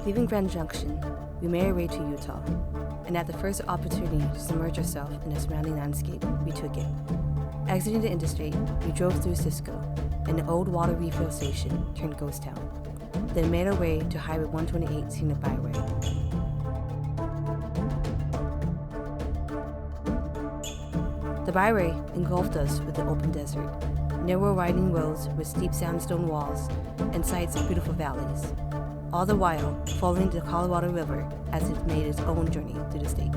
Leaving Grand Junction, we made our way to Utah, and at the first opportunity to submerge ourselves in the surrounding landscape, we took it. Exiting the interstate, we drove through Cisco, and the old water refill station turned ghost town, then made our way to Highway 128 Scenic Byway. The byway engulfed us with the open desert, narrow winding roads with steep sandstone walls and sights of beautiful valleys, all the while following the Colorado River as it made its own journey through the state.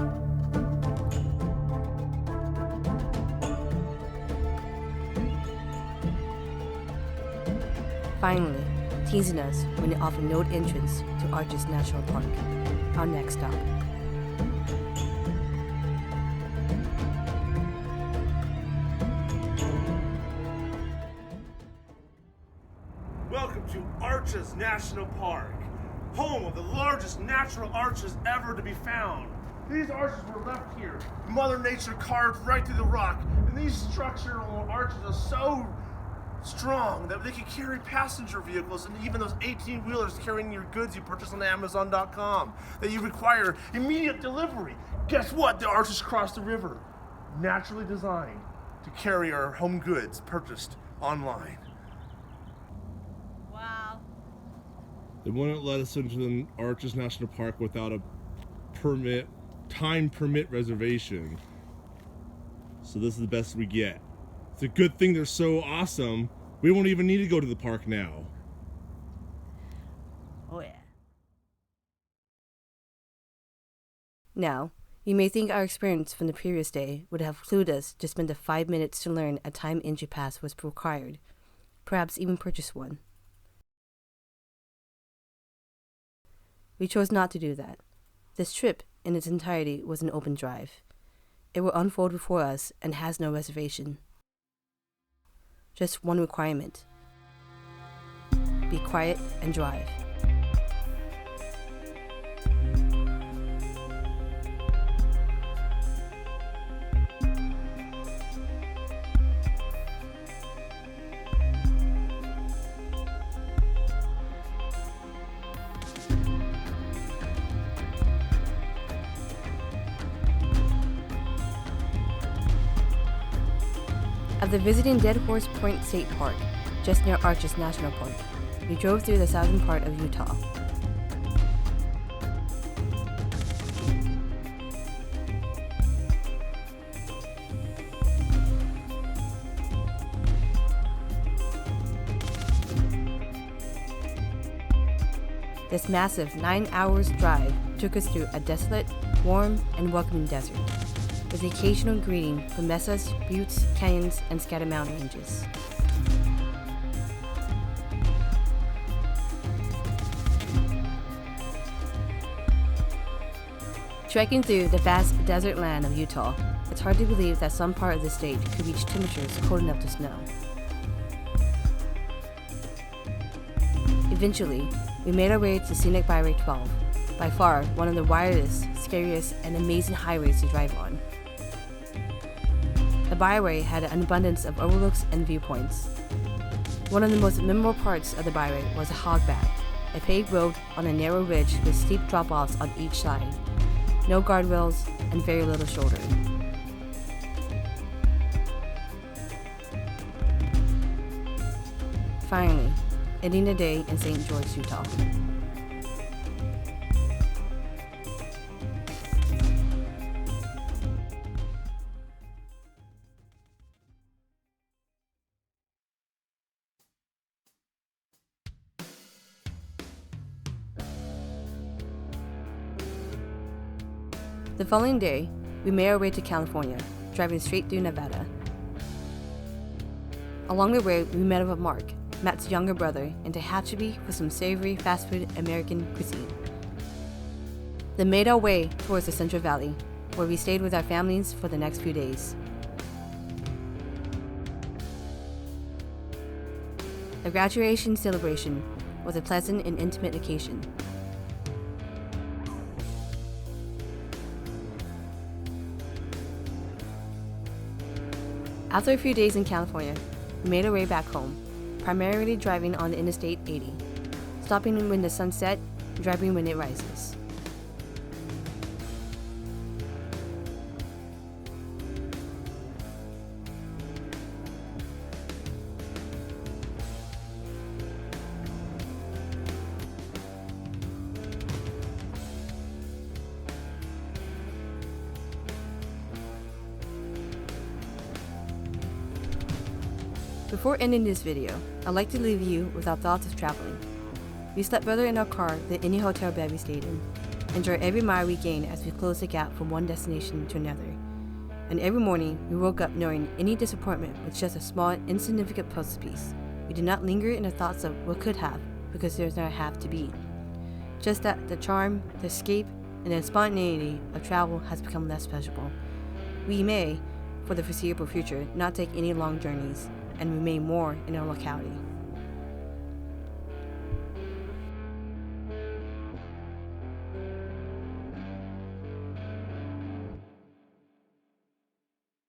Finally, teasing us when it offered no entrance to Arches National Park, our next stop. Welcome to Arches National Park, home of the largest natural arches ever to be found. These arches were left here. Mother Nature carved right through the rock, and these structural arches are so strong that they can carry passenger vehicles and even those 18-wheelers carrying your goods you purchase on Amazon.com that you require immediate delivery. Guess what? The arches cross the river, naturally designed to carry our home goods purchased online. Wow. They wouldn't let us into the Arches National Park without a time permit reservation. So this is the best we get. It's a good thing they're so awesome. We won't even need to go to the park now. Oh yeah. Now, you may think our experience from the previous day would have clued us to spend the 5 minutes to learn a time entry pass was required, perhaps even purchase one. We chose not to do that. This trip, in its entirety, was an open drive. It will unfold before us and has no reservation. Just one requirement: be quiet and drive. At the visiting Dead Horse Point State Park, just near Arches National Park, we drove through the southern part of Utah. This massive 9 hours drive took us through a desolate, warm, and welcoming desert, with the occasional greeting from mesas, buttes, canyons, and scattered mountain ranges. Trekking through the vast desert land of Utah, it's hard to believe that some part of the state could reach temperatures cold enough to snow. Eventually, we made our way to Scenic Byway 12, by far one of the wildest, scariest, and amazing highways to drive on. The byway had an abundance of overlooks and viewpoints. One of the most memorable parts of the byway was a hogback, a paved road on a narrow ridge with steep drop-offs on each side, no guardrails, and very little shouldering. Finally, ending the day in St. George, Utah. The following day, we made our way to California, driving straight through Nevada. Along the way, we met up with Mark, Matt's younger brother, and Tehachapi for some savory fast food American cuisine. Then made our way towards the Central Valley, where we stayed with our families for the next few days. The graduation celebration was a pleasant and intimate occasion. After a few days in California, we made our way back home, primarily driving on the Interstate 80, stopping when the sun set driving when it rises. Before ending this video, I'd like to leave you with our thoughts of traveling. We slept better in our car than any hotel bed we stayed in. Enjoy every mile we gain as we close the gap from one destination to another. And every morning, we woke up knowing any disappointment was just a small, insignificant puzzle piece. We did not linger in the thoughts of what could have, because there's not have to be. Just that the charm, the escape, and the spontaneity of travel has become less pleasurable. We may, for the foreseeable future, not take any long journeys and remain more in our locality.